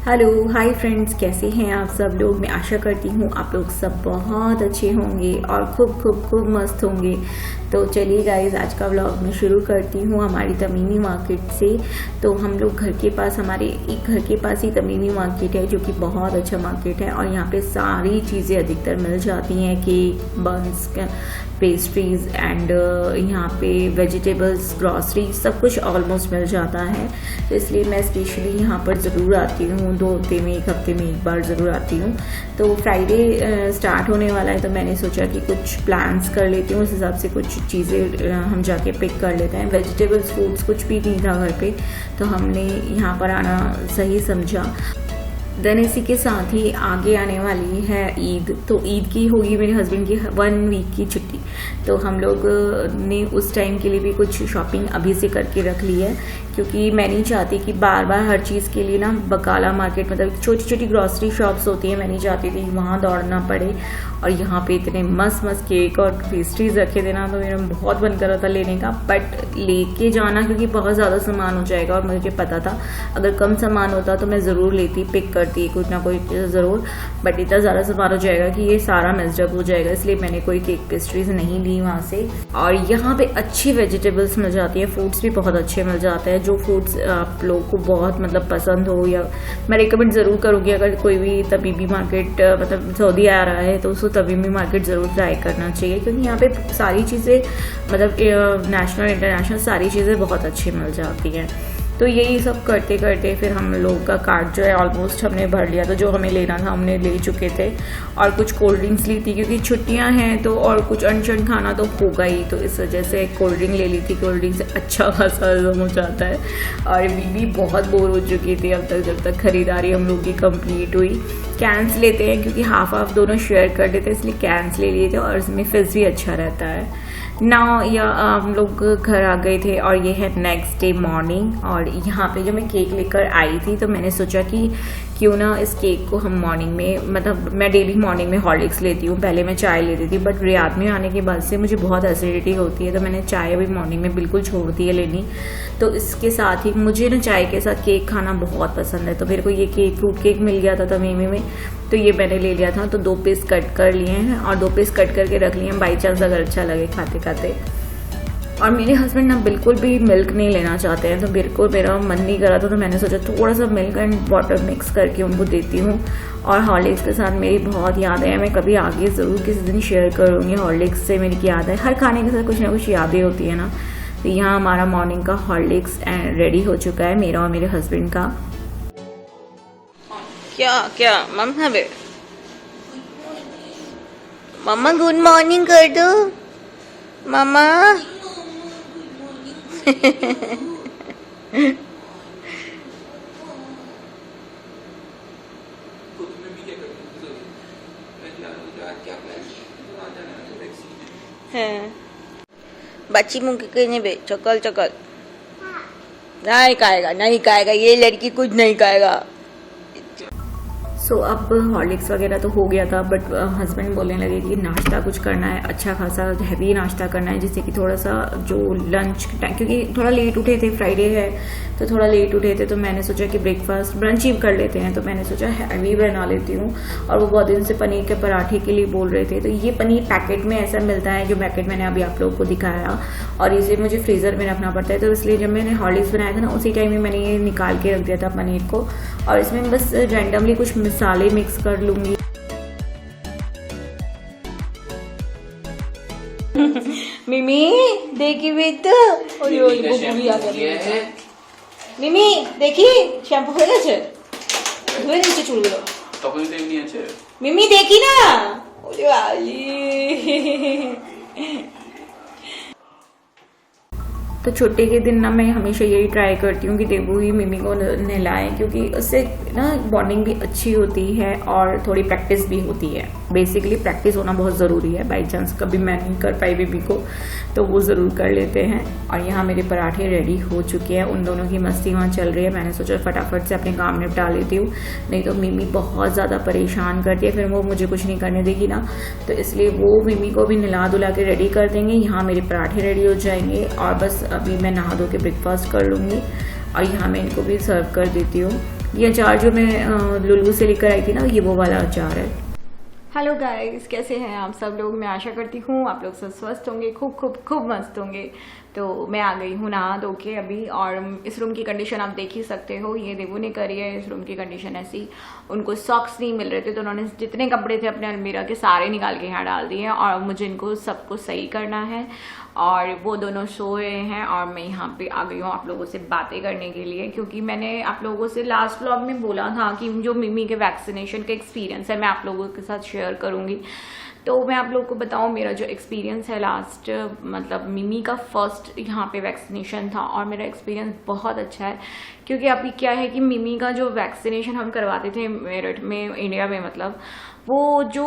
Hello hi friends, कैसे हैं आप सब लोग। मैं आशा करती हूँ आप लोग सब बहुत अच्छे होंगे और खूब खूब खूब मस्त होंगे। तो चलिए गाइस, आज का व्लॉग मैं शुरू करती हूँ हमारी तमीमी मार्केट से। तो हम लोग हमारे एक घर के पास ही तमीमी मार्केट है, जो कि बहुत अच्छा मार्केट है और यहाँ पे सारी चीज़ें अधिकतर मिल जाती हैं। केक, बंस, पेस्ट्रीज एंड यहाँ पे वेजिटेबल्स, ग्रॉसरी, सब कुछ ऑलमोस्ट मिल जाता है। तो इसलिए मैं स्पेशली यहाँ पर ज़रूर आती हूँ, 2 हफ्ते में, 1 हफ्ते में एक बार ज़रूर आती हूँ। तो फ्राइडे स्टार्ट होने वाला है, तो मैंने सोचा कि कुछ प्लान्स कर लेती हूँ, उस हिसाब से कुछ चीज़ें हम जाके पिक कर लेते हैं। वेजिटेबल्स, फ्रूट्स कुछ भी नहीं था घर पे, तो हमने यहाँ पर आना सही समझा। देन इसी के साथ ही आगे आने वाली है ईद। तो ईद की होगी मेरे हस्बैंड की 1 वीक की छुट्टी, तो हम लोग ने उस टाइम के लिए भी कुछ शॉपिंग अभी से करके रख ली है, क्योंकि मैं नहीं चाहती कि बार बार हर चीज़ के लिए ना बकाला मार्केट, मतलब छोटी छोटी ग्रॉसरी शॉप्स होती है, मैं नहीं चाहती थी वहाँ दौड़ना पड़े। और यहाँ पे इतने मस्त मस्त केक और पेस्ट्रीज रखे थे ना, तो मेरा बहुत मन कर रहा था लेने का, बट लेके जाना क्योंकि बहुत ज़्यादा सामान हो जाएगा और मुझे पता था अगर कम सामान होता तो मैं ज़रूर लेती, पिक करती कुछ ना कोई ज़रूर, बट इतना ज़्यादा सामान हो जाएगा कि ये सारा मिक्सअप हो जाएगा, इसलिए मैंने कोई केक पेस्ट्रीज नहीं ली वहाँ से। और यहाँ पे अच्छी वेजिटेबल्स मिल जाती है, फ्रूट्स भी बहुत अच्छे मिल जाते हैं। जो फ्रूट्स आप लोगों को बहुत मतलब पसंद हो, या मैं रिकमेंड ज़रूर करूँगी, अगर कोई भी तबीबी मार्केट मतलब सऊदी आ रहा है तो उसको तबीबी मार्केट ज़रूर ट्राई करना चाहिए, क्योंकि यहाँ पे सारी चीज़ें मतलब नेशनल इंटरनेशनल सारी चीज़ें बहुत अच्छी मिल जाती हैं। तो यही सब करते करते फिर हम लोग का कार्ट जो है ऑलमोस्ट हमने भर लिया। तो जो हमें लेना था हमने ले चुके थे, और कुछ कोल्ड ड्रिंक्स ली थी क्योंकि छुट्टियां हैं, तो और कुछ अनशन खाना तो होगा ही, तो इस वजह से कोल्ड ड्रिंक ले ली थी। कोल्ड ड्रिंक से अच्छा खासा हजम हो जाता है। और बीबी बहुत बोर हो चुकी थी अब तक, जब तक खरीदारी हम लोग की कंप्लीट हुई। कैंस लेते हैं क्योंकि हाफ हाफ दोनों शेयर कर लेते हैं, इसलिए कैंस ले लिए थे और इसमें फिज भी अच्छा रहता है ना। या हम लोग घर आ गए थे और ये है नेक्स्ट डे मॉर्निंग। और यहाँ पे जो मैं केक लेकर आई थी, तो मैंने सोचा कि क्यों ना इस केक को हम मॉर्निंग में, मतलब मैं डेली मॉर्निंग में हॉर्लिक्स लेती हूँ, पहले मैं चाय लेती थी, बट रियाद में आने के बाद से मुझे बहुत एसिडिटी होती है, तो मैंने चाय अभी मॉर्निंग में बिल्कुल छोड़ दी है लेनी। तो इसके साथ ही मुझे ना चाय के साथ केक खाना बहुत पसंद है, तो मेरे को ये केक फ्रूट केक मिल गया था तमीमी में, तो ये मैंने ले लिया था। तो 2 पीस कट कर लिए हैं और 2 पीस कट करके रख लिए हैं, बाई चांस अगर अच्छा लगे खाते खाते। और मेरे हस्बैंड ना बिल्कुल भी मिल्क नहीं लेना चाहते हैं, तो बिल्कुल मेरा मन नहीं कर रहा था, तो मैंने सोचा थोड़ा सा मिल्क एंड वाटर मिक्स करके उनको देती हूँ। और हॉर्लिक्स के साथ मेरी बहुत यादें हैं, मैं कभी आगे ज़रूर किसी दिन शेयर करूँगी। हॉर्लिक्स से मेरी याद है, हर खाने के साथ कुछ ना कुछ यादें होती है ना। तो यहाँ हमारा मॉर्निंग का हॉर्लिक्स रेडी हो चुका है, मेरा और मेरे हस्बैंड का। क्या क्या मम्मा बे, मम्मा गुड मॉर्निंग कर दो मम्मा। बच्ची मुंह के कहने बे, चकल चकल नहीं खाएगा, नहीं खाएगा, ये लड़की कुछ नहीं खाएगा। सो अब हॉर्लिक्स वगैरह तो हो गया था, बट हस्बैंड बोलने लगे कि नाश्ता कुछ करना है, अच्छा खासा हैवी नाश्ता करना है, जिससे कि थोड़ा सा जो लंच टाइम, क्योंकि थोड़ा लेट उठे थे, फ्राइडे है तो थोड़ा लेट उठे थे, तो मैंने सोचा कि ब्रेकफास्ट ब्रंच ही कर लेते हैं, तो मैंने सोचा हैवी बना लेती हूँ। और वो बहुत दिन से पनीर के पराठे के लिए बोल रहे थे, तो ये पनीर पैकेट में ऐसा मिलता है, जो पैकेट मैंने अभी आप लोगों को दिखाया, और इसे मुझे फ्रीज़र में रखना पड़ता है, तो इसलिए जब मैंने हॉर्लिक्स बनाया था ना, उसी टाइम में मैंने ये निकाल के रख दिया था पनीर को, और इसमें बस रैंडमली कुछ मसाले मिक्स कर लूँगी। मिमी देखी बेटा, মিমি দেখি শ্যাম্পু হয়ে গেছে, ধুয়ে নিচে চুলগুলো তখনই তো এমনি আছে। মিমি দেখি না, ওরে আলি। तो छुट्टी के दिन ना मैं हमेशा यही ट्राई करती हूँ कि देबू ही मिमी को नहलाएं, क्योंकि उससे ना बॉन्डिंग भी अच्छी होती है और थोड़ी प्रैक्टिस भी होती है। बेसिकली प्रैक्टिस होना बहुत ज़रूरी है, बाई चांस कभी मैं नहीं कर पाई बेबी को, तो वो ज़रूर कर लेते हैं। और यहाँ मेरे पराठे रेडी हो चुके हैं, उन दोनों की मस्ती वहाँ चल रही है। मैंने सोचा फटाफट से अपने काम निपटा लेती हूँ, नहीं तो मिमी बहुत ज़्यादा परेशान करती है, फिर वो मुझे कुछ नहीं करने देगी ना, तो इसलिए वो मिमी को भी नहला धुला के रेडी कर देंगे। यहाँ मेरे पराठे रेडी हो जाएंगे और बस अभी मैं नहा धो के ब्रेकफास्ट कर लूँगी और यहाँ मैं इनको भी सर्व कर देती हूँ। ये अचार जो मैं लुलू से लेकर आई थी ना, ये वो वाला अचार है। हेलो गाइस, कैसे हैं आप सब लोग? मैं आशा करती हूँ आप लोग सब स्वस्थ होंगे, खूब खूब खूब मस्त होंगे। तो मैं आ गई हूँ नहा धो के अभी, और इस रूम की कंडीशन आप देख ही सकते हो। ये देवू ने करी है इस रूम की कंडीशन ऐसी। उनको सॉक्स नहीं मिल रहे थे तो उन्होंने जितने कपड़े थे अपने अलमीरा के सारे निकाल के यहाँ डाल दिए, और मुझे इनको सबको सही करना है। और वो दोनों सो रहे हैं और मैं यहाँ पे आ गई हूँ आप लोगों से बातें करने के लिए, क्योंकि मैंने आप लोगों से लास्ट व्लॉग में बोला था कि जो मिमी के वैक्सीनेशन का एक्सपीरियंस है मैं आप लोगों के साथ शेयर करूँगी। तो मैं आप लोगों को बताऊं, मेरा जो एक्सपीरियंस है लास्ट, मतलब मिमी का फर्स्ट यहाँ पे वैक्सीनेशन था, और मेरा एक्सपीरियंस बहुत अच्छा है। क्योंकि अभी क्या है कि मिमी का जो वैक्सीनेशन हम करवाते थे मेरठ में, इंडिया में, मतलब वो जो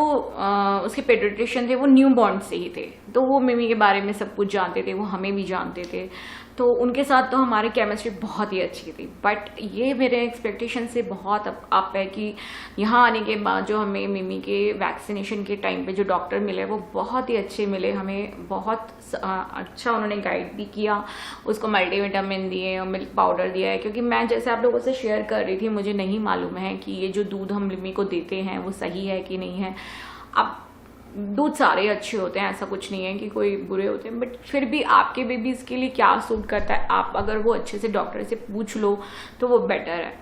उसके पेडियाट्रिशियन थे वो न्यू बॉर्न से ही थे, तो वो मिमी के बारे में सब कुछ जानते थे, वो हमें भी जानते थे। तो उनके साथ तो हमारी केमिस्ट्री बहुत ही अच्छी थी। बट ये मेरे एक्सपेक्टेशन से बहुत अप है कि यहाँ आने के बाद जो हमें मिमी के वैक्सीनेशन के टाइम पे जो डॉक्टर मिले वो बहुत ही अच्छे मिले। हमें बहुत अच्छा उन्होंने गाइड भी किया, उसको मल्टीविटामिन दिए और मिल्क पाउडर दिया है। क्योंकि मैं जैसे आप लोगों से शेयर कर रही थी, मुझे नहीं मालूम है कि ये जो दूध हम मिमी को देते हैं वो सही है कि नहीं है। अब दूध सारे अच्छे होते हैं, ऐसा कुछ नहीं है कि कोई बुरे होते हैं, बट फिर भी आपके बेबीज के लिए क्या सूट करता है, आप अगर वो अच्छे से डॉक्टर से पूछ लो तो वो बेटर है।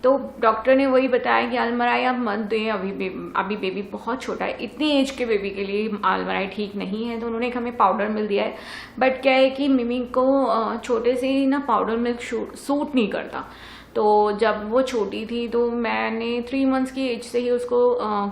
तो डॉक्टर ने वही बताया कि आलमराई आप मत दें, अभी बेबी बहुत छोटा है, इतनी एज के बेबी के लिए आलमराई ठीक नहीं है। तो उन्होंने एक हमें पाउडर मिल्क दिया है, बट क्या है कि मिमी को छोटे से ही ना पाउडर मिल्क सूट नहीं करता। तो जब वो छोटी थी तो मैंने 3 मंथ्स की एज से ही उसको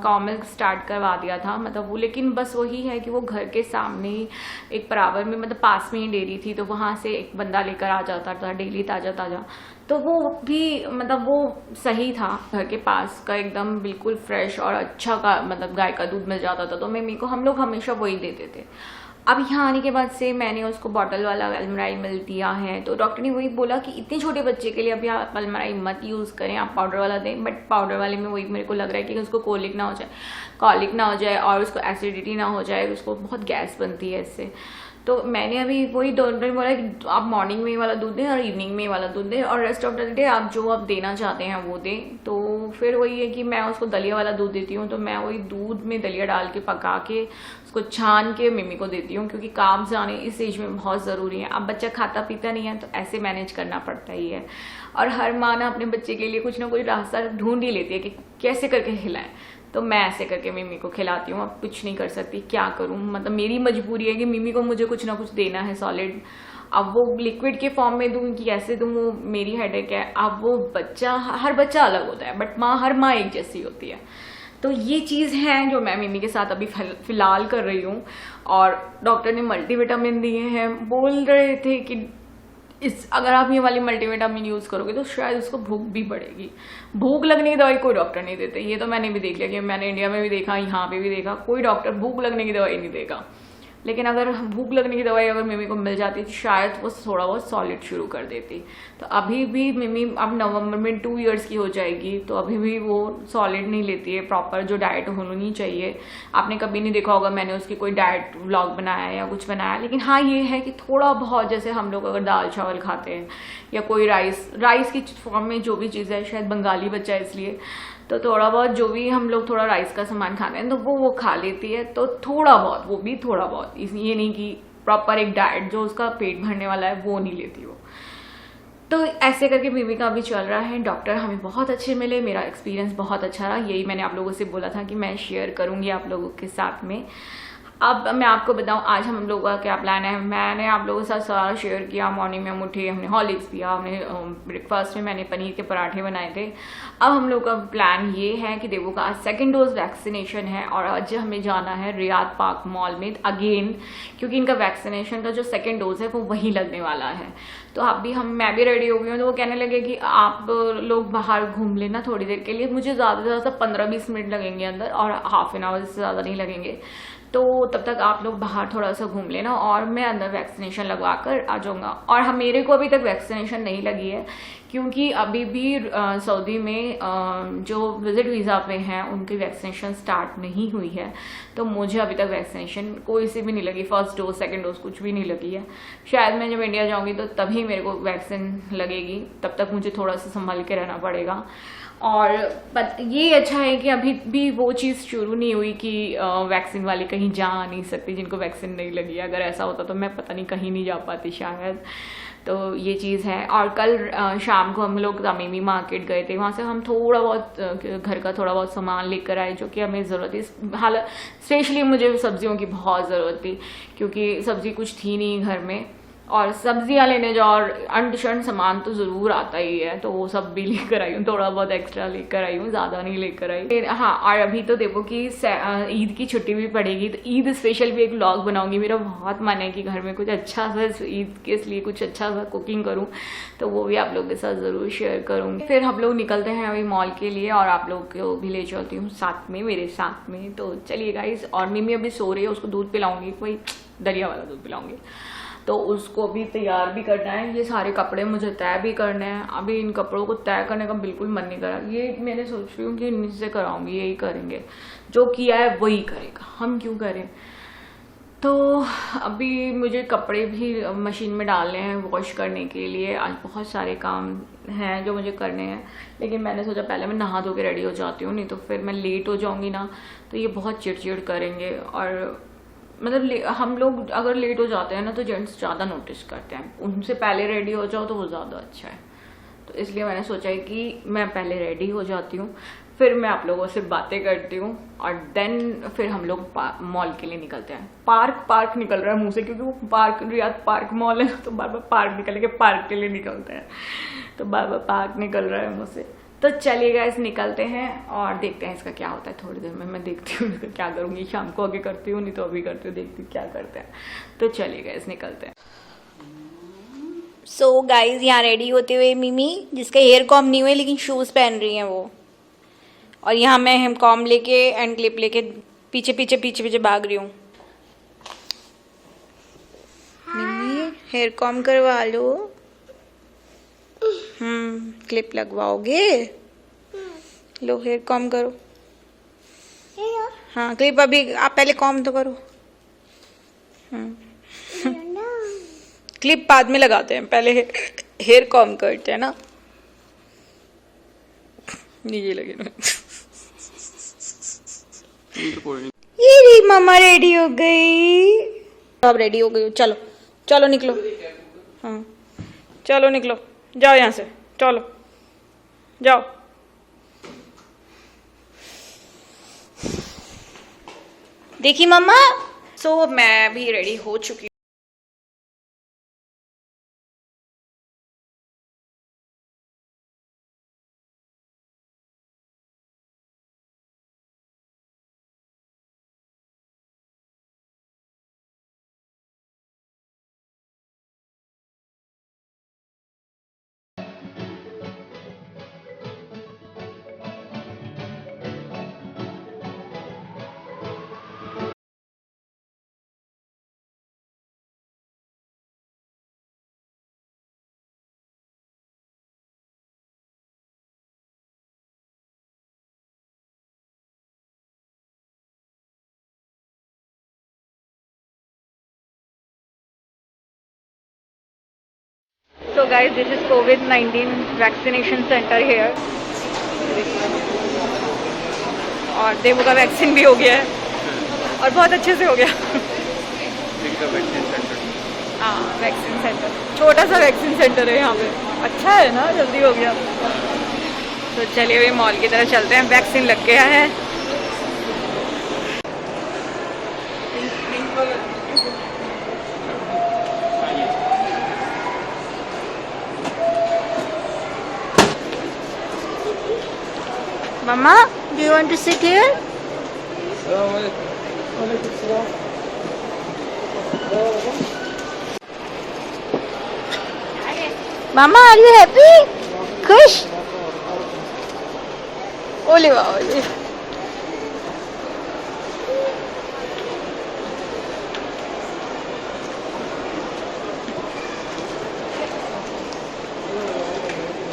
काउ मिल्क स्टार्ट करवा दिया था, मतलब वो, लेकिन बस वही है कि वो घर के सामने ही एक बराबर में, मतलब पास में ही डेयरी थी, तो वहाँ से एक बंदा लेकर आ जाता था डेली ताज़ा ताज़ा। तो वो भी, मतलब वो सही था, घर के पास का एकदम बिल्कुल फ्रेश और अच्छा का, मतलब गाय का दूध मिल जाता था। तो मम्मी को हम लोग हमेशा वही देते थे। अब यहाँ आने के बाद से मैंने उसको बॉटल वाला अलमराई मिल्क दिया है। तो डॉक्टर ने वही बोला कि इतने छोटे बच्चे के लिए अभी आप अलमराई मत यूज़ करें, आप पाउडर वाला दें। बट पाउडर वाले में वही मेरे को लग रहा है कि उसको कॉलिक ना हो जाए और उसको एसिडिटी ना हो जाए, उसको बहुत गैस बनती है इससे। तो मैंने अभी वही डॉक्टर ने बोला कि आप मॉर्निंग में वाला दूध दें और इवनिंग में वाला दूध दें, और रेस्ट ऑफ द डे आप जो आप देना चाहते हैं वो दें। तो फिर वही है कि मैं उसको दलिया वाला दूध देती हूँ, तो मैं वही दूध में दलिया डाल के पका के उसको छान के मिमी को देती हूँ, क्योंकि कार्ब्स आने इस एज में बहुत ज़रूरी है। अब बच्चा खाता पीता नहीं है तो ऐसे मैनेज करना पड़ता ही है। और हर माँ ना अपने बच्चे के लिए कुछ ना कुछ रास्ता ढूंढ ही लेती है कि कैसे करके खिलाएं। तो मैं ऐसे करके मिमी को खिलाती हूँ। अब कुछ नहीं कर सकती, क्या करूँ, मतलब मेरी मजबूरी है कि मिमी को मुझे कुछ ना कुछ देना है सॉलिड। अब वो लिक्विड के फॉर्म में दूँ कि कैसे दूँ, वो मेरी हेडेक है। अब वो बच्चा, हर बच्चा अलग होता है, बट हर माँ एक जैसी होती है। तो ये चीज़ है जो मैं मिमी के साथ अभी फिलहाल कर रही हूँ। और डॉक्टर ने मल्टीविटामिन दिए हैं, बोल रहे थे कि अगर आप ये वाली मल्टीविटामिन यूज़ करोगे तो शायद उसको भूख भी बढ़ेगी। भूख लगने की दवाई कोई डॉक्टर नहीं देते, ये तो मैंने भी देख लिया कि मैंने इंडिया में भी देखा, यहाँ पे भी देखा, कोई डॉक्टर भूख लगने की दवाई नहीं देगा। लेकिन अगर भूख लगने की दवाई अगर मिमी को मिल जाती तो शायद वो थोड़ा बहुत सॉलिड शुरू कर देती। तो अभी भी मिमी अब नवंबर में 2 इयर्स की हो जाएगी, तो अभी भी वो सॉलिड नहीं लेती है, प्रॉपर जो डाइट होनी चाहिए। आपने कभी नहीं देखा होगा मैंने उसकी कोई डाइट व्लॉग बनाया या कुछ बनाया, लेकिन हाँ ये है कि थोड़ा बहुत, जैसे हम लोग अगर दाल चावल खाते हैं या कोई राइस की फॉर्म में जो भी चीज़ है, शायद बंगाली बच्चा है इसलिए, तो थोड़ा बहुत जो भी हम लोग थोड़ा राइस का सामान खाते हैं तो वो खा लेती है। तो थोड़ा बहुत, वो भी थोड़ा बहुत, ये नहीं कि प्रॉपर एक डाइट जो उसका पेट भरने वाला है वो नहीं लेती वो। तो ऐसे करके बेबी का अभी चल रहा है। डॉक्टर हमें बहुत अच्छे मिले, मेरा एक्सपीरियंस बहुत अच्छा रहा, यही मैंने आप लोगों से बोला था कि मैं शेयर करूँगी आप लोगों के साथ में। अब मैं आपको बताऊं आज हम लोगों का क्या प्लान है। मैंने आप लोगों के साथ सारा शेयर किया। मॉर्निंग में हम उठे, हमने हॉर्लिक्स पिया, हमने ब्रेकफास्ट में मैंने पनीर के पराठे बनाए थे। अब हम लोग का प्लान ये है कि देवो का आज 2nd डोज वैक्सीनेशन है और आज हमें जाना है रियाद पार्क मॉल में अगेन, क्योंकि इनका वैक्सीनेशन का जो 2nd डोज है वो वहीं लगने वाला है। तो अभी मैं भी रेडी हो गई हूँ। तो वो कहने लगे कि आप लोग बाहर घूम लेना थोड़ी देर के लिए, मुझे ज़्यादा से ज़्यादा 15-20 मिनट लगेंगे अंदर और हाफ एन आवर से ज़्यादा नहीं लगेंगे। तो तब तक आप लोग बाहर थोड़ा सा घूम लेना और मैं अंदर वैक्सीनेशन लगवा कर आ जाऊँगा। और मेरे को अभी तक वैक्सीनेशन नहीं लगी है क्योंकि अभी भी सऊदी में जो विजिट वीज़ा पे हैं उनकी वैक्सीनेशन स्टार्ट नहीं हुई है। तो मुझे अभी तक वैक्सीनेशन कोई सी भी नहीं लगी, फर्स्ट डोज सेकंड डोज कुछ भी नहीं लगी है। शायद मैं जब इंडिया जाऊंगी तो तभी मेरे को वैक्सीन लगेगी, तब तक मुझे थोड़ा सा संभाल के रहना पड़ेगा। और ये अच्छा है कि अभी भी वो चीज़ शुरू नहीं हुई कि वैक्सीन वाले कहीं जा नहीं सकती जिनको वैक्सीन नहीं लगी। अगर ऐसा होता तो मैं पता नहीं कहीं नहीं जा पाती शायद। तो ये चीज़ है। और कल शाम को हम लोग तमीमी मार्केट गए थे, वहाँ से हम थोड़ा बहुत घर का थोड़ा बहुत सामान लेकर आए जो कि हमें ज़रूरत थी। हालांकि स्पेशली मुझे सब्जियों की बहुत ज़रूरत थी क्योंकि सब्जी कुछ थी नहीं घर में, और सब्जियां लेने जाओ और अंट शंट सामान तो ज़रूर आता ही है, तो वो सब भी लेकर आई हूँ। थोड़ा बहुत एक्स्ट्रा लेकर आई हूँ, ज़्यादा नहीं लेकर आई। हाँ, और अभी तो देखो कि ईद की छुट्टी भी पड़ेगी, तो ईद स्पेशल भी एक व्लॉग बनाऊंगी। मेरा बहुत मन है कि घर में कुछ अच्छा सा ईद के लिए कुछ अच्छा सा कुकिंग करूँ, तो वो भी आप लोगों के साथ ज़रूर शेयर करूँगी। फिर हम लोग निकलते हैं अभी मॉल के लिए और आप लोग को भी ले चलती हूँ साथ में, मेरे साथ में। तो चलिए गाइस। और मिमी अभी सो रही है, उसको दूध पिलाऊंगी, कोई दलिया वाला दूध पिलाऊंगी, तो उसको भी तैयार भी करना है। ये सारे कपड़े मुझे तय भी करने हैं। अभी इन कपड़ों को तय करने का बिल्कुल मन नहीं करा। ये मैंने सोच रही हूँ कि इनसे कराऊंगी, यही करेंगे, जो किया है वही करेगा, हम क्यों करें। तो अभी मुझे कपड़े भी मशीन में डालने हैं वॉश करने के लिए। आज बहुत सारे काम हैं जो मुझे करने हैं, लेकिन मैंने सोचा पहले मैं नहा धो के रेडी हो जाती हूँ, नहीं तो फिर मैं लेट हो जाऊँगी ना, तो ये बहुत चिड़चिड़ करेंगे। और मतलब हम लोग अगर लेट हो जाते हैं ना तो जेंट्स ज़्यादा नोटिस करते हैं, उनसे पहले रेडी हो जाओ तो वो ज़्यादा अच्छा है। तो इसलिए मैंने सोचा है कि मैं पहले रेडी हो जाती हूँ, फिर मैं आप लोगों से बातें करती हूँ और देन फिर हम लोग मॉल के लिए निकलते हैं। पार्क निकल रहा है मुंह से, क्योंकि वो रियाद पार्क मॉल है, तो बार बार पार्क निकल के पार्क के लिए निकलते हैं, तो बार बार पार्क निकल रहा है मुंह से। तो चलिए गाइस निकलते हैं और देखते हैं इसका क्या होता है। थोड़ी देर में मैं देखती हूँ इसका क्या करूँगी, शाम को आगे करती हूँ, नहीं तो अभी करती हूँ, देखती हूँ क्या करते हैं। तो चलिए गाइस निकलते हैं। सो गाइज यहाँ रेडी होते हुए मिमी, जिसके हेयर कॉम नहीं हुए लेकिन शूज़ पहन रही हैं वो, और यहाँ मैं हेम कॉम लेके एंड क्लिप लेके पीछे भाग रही हूँ। मिमी हेयर कॉम करवा लो। क्लिप लगवाओगे? लो हेयर कॉम करो। हाँ क्लिप अभी आप पहले कॉम तो करो। क्लिप बाद में लगाते हैं, पहले हेयर कॉम करते हैं ना। नीचे लगे ना। ये री मामा रेडी हो गई। अब रेडी हो गई हो, चलो चलो निकलो। हाँ चलो निकलो, जाओ यहाँ से, चलो जाओ। देखी मम्मा। सो मैं भी रेडी हो चुकी हूँ। So guys, this is COVID-19 vaccination center here. और देवू का वैक्सीन भी हो गया है और बहुत अच्छे से हो गया। हाँ वैक्सीन सेंटर, छोटा सा वैक्सीन सेंटर है यहाँ पे, अच्छा है ना, जल्दी हो गया। तो चलिए अभी मॉल की तरफ चलते हैं, वैक्सीन लग गया है। Mama, do you want to sit here? Mama, are you happy? खुश? ओले वाह ओले।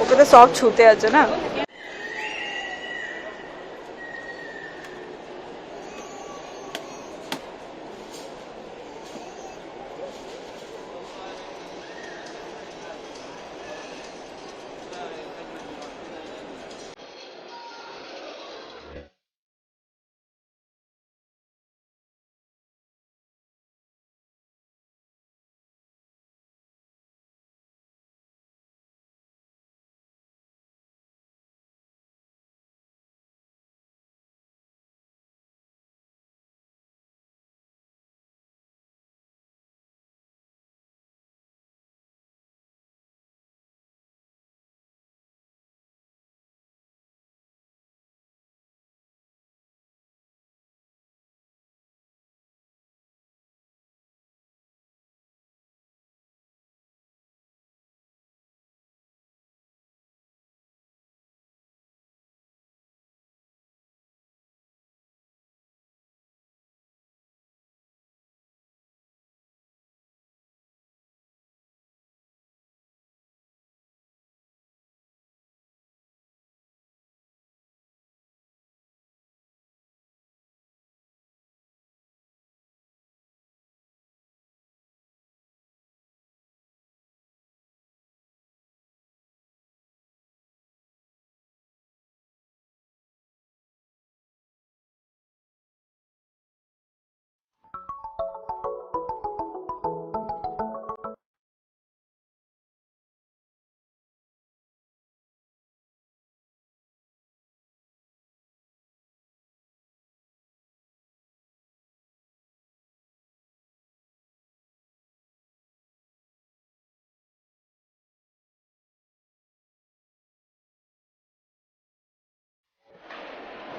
ओके पे सॉफ्ट छूते आज ना।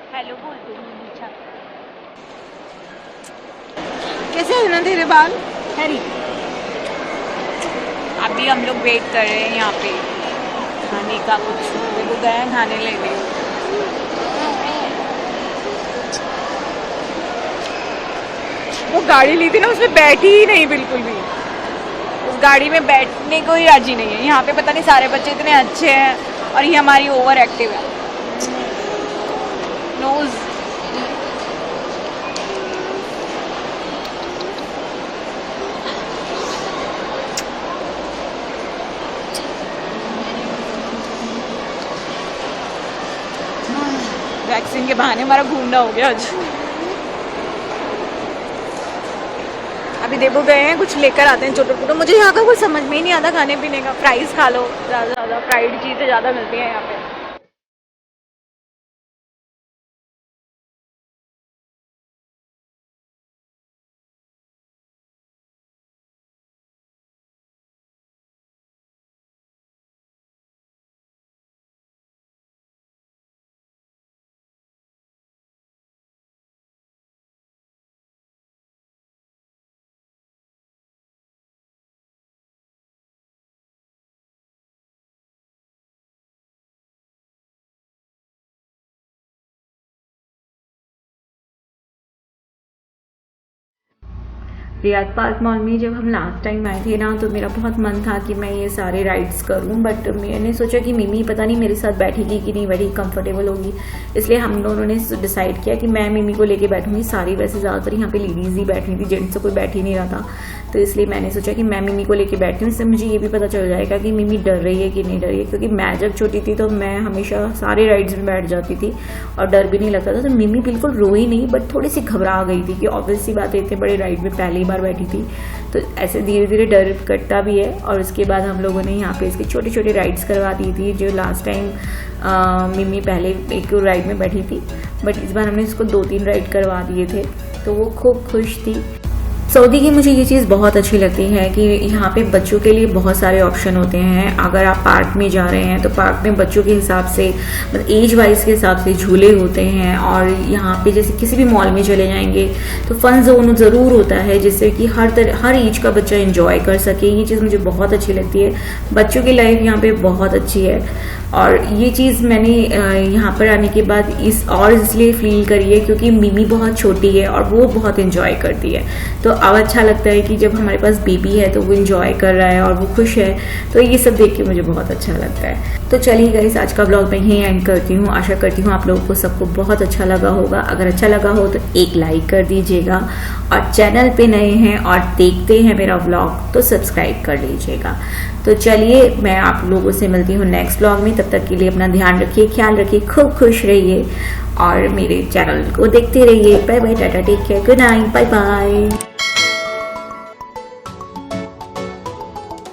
हेलो बोल दो नीचा। कैसे है ना तेरे बाल? हरी अभी हम लोग वेट कर रहे हैं यहाँ पे खाने का, कुछ वो गए हैं खाने लेने। वो गाड़ी ली थी ना, उसमें बैठी ही नहीं बिल्कुल भी। उस गाड़ी में बैठने को ही राजी नहीं है। यहाँ पे पता नहीं सारे बच्चे इतने अच्छे हैं और ये हमारी ओवर एक्टिव है। नोज वैक्सीन के बहाने हमारा घूमना हो गया आज। अभी देखो गए हैं, कुछ लेकर आते हैं छोटे छोटे। मुझे यहाँ का कुछ समझ में ही नहीं आता खाने पीने का। फ्राइज खा लो, ज़्यादा फ्राइड चीज़ें ज़्यादा मिलती हैं यहाँ पे। रियाद पार्क मॉल में जब हम लास्ट टाइम आए थे ना, तो मेरा बहुत मन था कि मैं ये सारे राइड्स करूं, बट मैंने सोचा कि मिमी पता नहीं मेरे साथ बैठेगी कि नहीं बैठेगी, कंफर्टेबल होगी। इसलिए हम दोनों ने डिसाइड किया कि मैं मिमी को लेके बैठूंगी। सारी वैसे ज़्यादातर यहाँ पे लेडीज़ ही बैठी थी, जेंट्स तो कोई बैठ ही नहीं रहा था। तो इसलिए मैंने सोचा कि मैं मिमी को लेके बैठती हूँ। इससे मुझे ये भी पता चल जाएगा कि मिमी डर रही है कि नहीं डर रही है, क्योंकि मैं जब छोटी थी तो मैं हमेशा सारे राइड्स में बैठ जाती थी और डर भी नहीं लगता था। तो मिमी बिल्कुल रोई नहीं, बट थोड़ी सी घबरा गई थी कि ऑब्वियस सी बात है, इतने बड़े राइड में पहली बार बैठी थी। तो ऐसे धीरे धीरे डर कटता भी है। और उसके बाद हम लोगों ने यहाँ पे इसके छोटे छोटे राइड्स करवा दी थी। जो लास्ट टाइम मिमी पहले एक राइड में बैठी थी, बट इस बार हमने इसको 2-3 राइड करवा दिए थे, तो वो खूब खुश थी। सऊदी की मुझे ये चीज़ बहुत अच्छी लगती है कि यहाँ पे बच्चों के लिए बहुत सारे ऑप्शन होते हैं। अगर आप पार्क में जा रहे हैं तो पार्क में बच्चों के हिसाब से, मतलब एज वाइज के हिसाब से झूले होते हैं। और यहाँ पे जैसे किसी भी मॉल में चले जाएंगे तो फन जोन ज़रूर होता है, जिससे कि हर एज का बच्चा एंजॉय कर सके। ये चीज़ मुझे बहुत अच्छी लगती है। बच्चों की लाइफ यहाँ पे बहुत अच्छी है, और ये चीज़ मैंने यहाँ पर आने के बाद इसलिए फील करी है क्योंकि मिमी बहुत छोटी है और वो बहुत एंजॉय करती है। तो अब अच्छा लगता है कि जब हमारे पास बेबी है तो वो इंजॉय कर रहा है और वो खुश है, तो ये सब देख के मुझे बहुत अच्छा लगता है। तो चलिए गाइस, आज का ब्लॉग मैं यहीं एंड करती हूँ। आशा करती हूँ आप लोगों को सबको बहुत अच्छा लगा होगा। अगर अच्छा लगा हो तो एक लाइक कर दीजिएगा, और चैनल पे नए हैं और देखते हैं मेरा व्लॉग तो सब्सक्राइब कर लीजिएगा। तो चलिए, मैं आप लोगों से मिलती हूँ नेक्स्ट ब्लॉग में। तब तक के लिए अपना ध्यान रखिए, ख्याल रखिए, खूब खुश रहिए और मेरे चैनल को देखते रहिए। Bye bye, tata, take care, good night, bye bye.